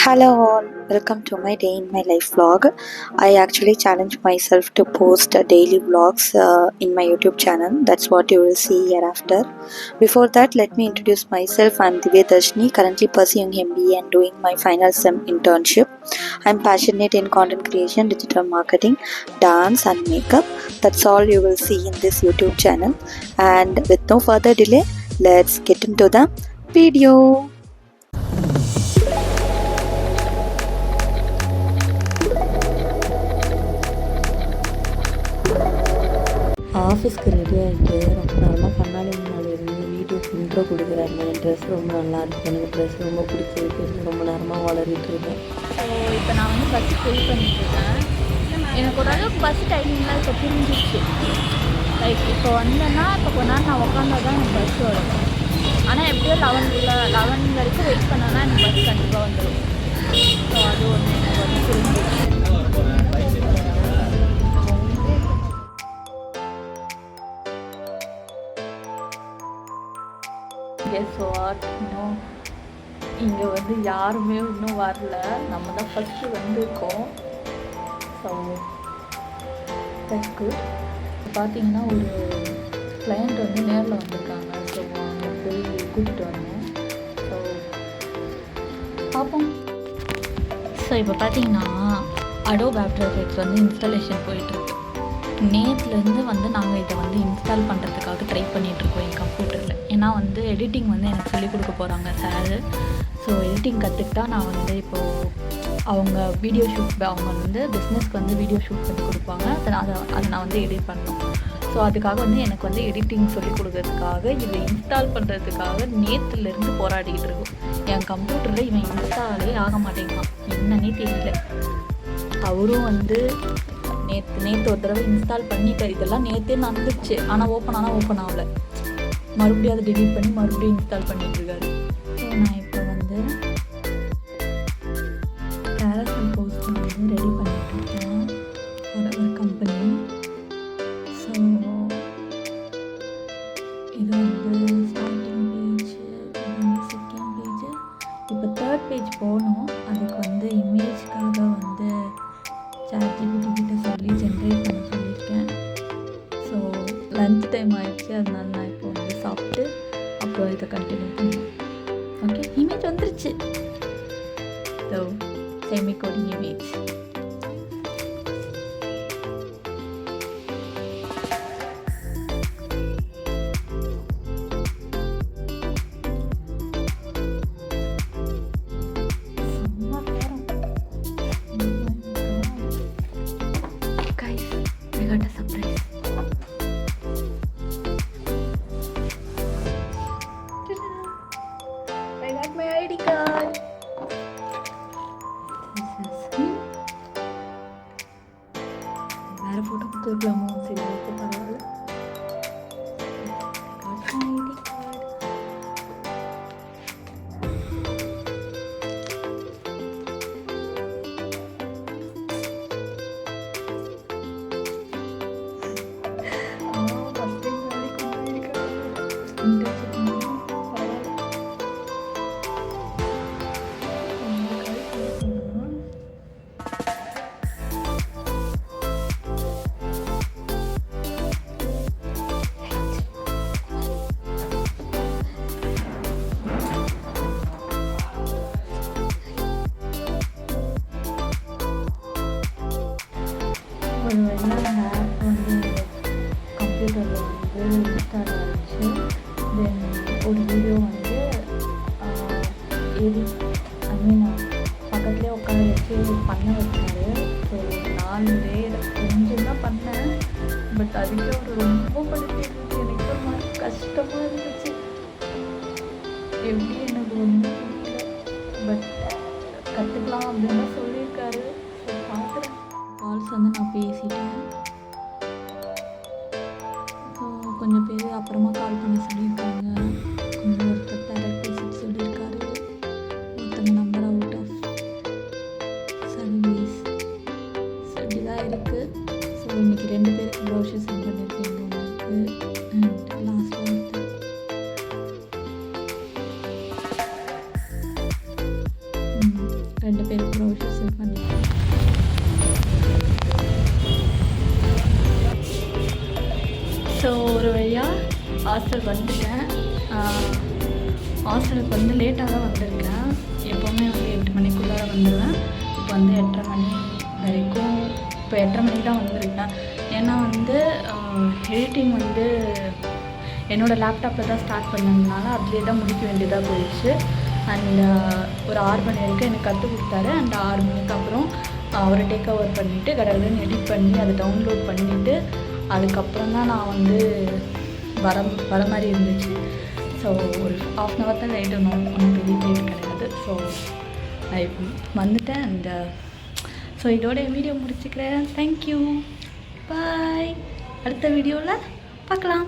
Hello all, welcome to my day in my life vlog. I actually challenge myself to post daily vlogs in my YouTube channel. That's what you will see hereafter. Before that, let me introduce myself. I'm Divya Darshini, currently pursuing MBA and doing my final sem internship. I'm passionate in content creation, digital marketing, dance and makeup. That's all you will see in this YouTube channel. And with no further delay, let's get into the video. ஆஃபீஸ்க்கு ready ஆகிட்டு ரொம்ப நேரமாக கண்ணாடி முன்னாடி இருந்து வீடியோக்கு intro கொடுக்குறாங்க. என் dress ரொம்ப நல்லா இருக்குது, எனக்கு ட்ரெஸ் ரொம்ப பிடிச்சிருக்கு, ரொம்ப நேரமாக வளரிட்டு இருக்கேன். ஸோ இப்போ நான் வந்து பஸ்ஸு ஃபில் பண்ணிட்டுருக்கேன். எனக்கு ஓரளவுக்கு பஸ் டைமிங்லாம் இப்போ புரிஞ்சிச்சு. லைக் இப்போ வந்தேன்னா இப்போ கொஞ்ச நேரம் நான் உட்காந்தா தான் எனக்கு பஸ் வரும். ஆனால் எப்படியோ 11 வரைக்கும் வெயிட் பண்ணோன்னா எனக்கு பஸ் கண்டிப்பாக வந்துடும். ஸோ அது ஒன்று எனக்கு வந்து புரிஞ்சிச்சு. ஸோ இன்னும் இங்கே வந்து யாருமே இன்னும் வரல, நம்ம தான் ஃபஸ்ட்டு வந்திருக்கோம். So that's good. பார்த்தீங்கன்னா ஒரு கிளையண்ட் வந்து நேரில் வந்திருக்காங்க. ஸோ அங்கே போய் கூப்பிட்டு வந்தோம். ஸோ பார்ப்போம். ஸோ இப்போ பார்த்தீங்கன்னா அடோப் ஆஃப்டர் எஃபெக்ட்ஸ் வந்து இன்ஸ்டாலேஷன் போயிட்டுருக்கு. நேற்றுலேருந்து வந்து நாங்கள் இதை வந்து இன்ஸ்டால் பண்ணுறதுக்காக ட்ரை பண்ணிகிட்ருக்கோம் என் கம்ப்யூட்டரில். ஏன்னா வந்து எடிட்டிங் வந்து எனக்கு சொல்லிக் கொடுக்க போகிறாங்க சார். ஸோ எடிட்டிங் கற்றுக்கிட்டா நான் வந்து இப்போது அவங்க வீடியோ ஷூட், அவங்க வந்து பிஸ்னஸ்க்கு வந்து வீடியோ ஷூட் பண்ணி கொடுப்பாங்க. அதை நான் வந்து எடிட் பண்ணணும். ஸோ அதுக்காக வந்து எனக்கு வந்து எடிட்டிங் சொல்லிக் கொடுக்கறதுக்காக இதை இன்ஸ்டால் பண்ணுறதுக்காக நேற்றுலேருந்து போராடிக்கிட்டு இருக்கும். என் கம்ப்யூட்டரில் இவன் இன்ஸ்டாலே ஆக மாட்டேங்கிறான், என்னன்னே தெரியல. அவரும் வந்து நேற்று ஒரு தடவை இன்ஸ்டால் பண்ணிட்டார். இதெல்லாம் நேற்றே நடந்துச்சு, ஆனால் ஓப்பன் ஆகலை. மறுபடியும் அதை டெலீட் பண்ணி மறுபடியும் இன்ஸ்டால் பண்ணிட்டுருக்காரு. ஸோ நான் இப்போ வந்து கேரக்டர் போஸ்ட் வந்து ரெடி பண்ணிட்டுருக்கேன் ஒரு கம்பெனி. ஸோ இது வந்து ஸ்டார்டிங் பேஜ், இது வந்து செகண்ட் பேஜ். இப்போ தேர்ட் பேஜ் போகணும். அதுக்கு வந்து இமேஜ்க்காக வந்து ChatGPT கிட்ட சொல்லி ஜென்ரேட் பண்ண சொல்லியிருக்கேன். ஸோ லன்ச் டைம் ஆகிடுச்சு, அதனால நான் இப்போ வந்து சாப்பிட்டு அப்புறம் இதை கண்டினியூ பண்ணுவேன். ஓகே, இமேஜ் வந்துருச்சு. So semi coding image. I got a surprise. I got my ID card. This is me. வேற ஃபோட்டோ கொடுத்துருக்கலாமோ? சரி, ஓகே, பரவாயில்ல. I got my ID card. ஒரு வழியாக அந்த ஆப் வந்து கம்ப்யூட்டரில் வந்து இன்ஸ்டால் ஆகிடுச்சு. தென் ஒரு வீடியோ வந்து பக்கத்துலேயே உட்கார வச்சு பண்ண வச்சாரு. ஸோ 4 டேயில் கொஞ்சம் தான் பண்ணேன். பட் அதுக்கே ஒரு ரொம்ப படிச்சு இருந்துச்சு. எனக்கு ஒரு மாதிரி கஷ்டமாக இருந்துச்சு. எப்படி எனக்கு வந்து புரியல. பட் கற்றுக்கலாம் அப்படின்னு தான் சொல்லியிருக்காரு. ஸோ பார்க்குறேன். கால்ஸ் வந்து நான் பேசிட்டேன். ஸோ கொஞ்சம் பேர் அப்புறமா கால் பண்ண சொல்லியிருக்காங்க. கொஞ்சம் ஒருத்தர் டைரக்ட் பேசிட்டு சொல்லியிருக்காரு. ஒருத்தங்க number out of service. So இப்படிதான் இருக்குது. ஸோ இன்றைக்கி 2 பேருக்கு ப்ரௌசர் சென்ட் பண்ணியிருக்கேன். உங்களுக்கு அண்ட் லாஸ்ட் ஒருத்தர் 2 பேரும் ப்ரௌசர்ஸ் செட் பண்ணிட்டேன். ஸோ ஒரு வழியாக ஹாஸ்டல் வந்துட்டேன். ஹாஸ்டலுக்கு வந்து லேட்டாக தான் வந்திருக்கேன். எப்போவுமே வந்து 8 மணிக்குள்ளார வந்துடுவேன். இப்போ வந்து 8:30 மணி வரைக்கும், இப்போ 8:30 மணிக்கு தான் வந்திருக்கேன். ஏன்னா வந்து எடிட்டிங் வந்து என்னோடய லேப்டாப்பில் தான் ஸ்டார்ட் பண்ணதுனால அதுலேயே தான் முடிக்க வேண்டியதாக போயிடுச்சு. அண்ட் ஒரு 6 மணி வரைக்கும் எனக்கு கற்றுக் கொடுத்தாரு. அண்ட் 6 மணிக்கு அப்புறம் ஒரு டேக் ஓவர் பண்ணிவிட்டு கடகடன்னு எடிட் பண்ணி அதை டவுன்லோட் பண்ணிவிட்டு அதுக்கப்புறம் தான் நான் வந்து வர மாதிரி இருந்துச்சு. ஸோ ஒரு 1/2 hour தான் லேட், ஒன்றும் பெரிய லேட் கிடையாது. ஸோ நான் இப்போ வந்துட்டேன். அண்ட் ஸோ இதோட வீடியோ முடிச்சுக்கிறேன். தேங்க்யூ, பாய். அடுத்த வீடியோவில் பார்க்கலாம்.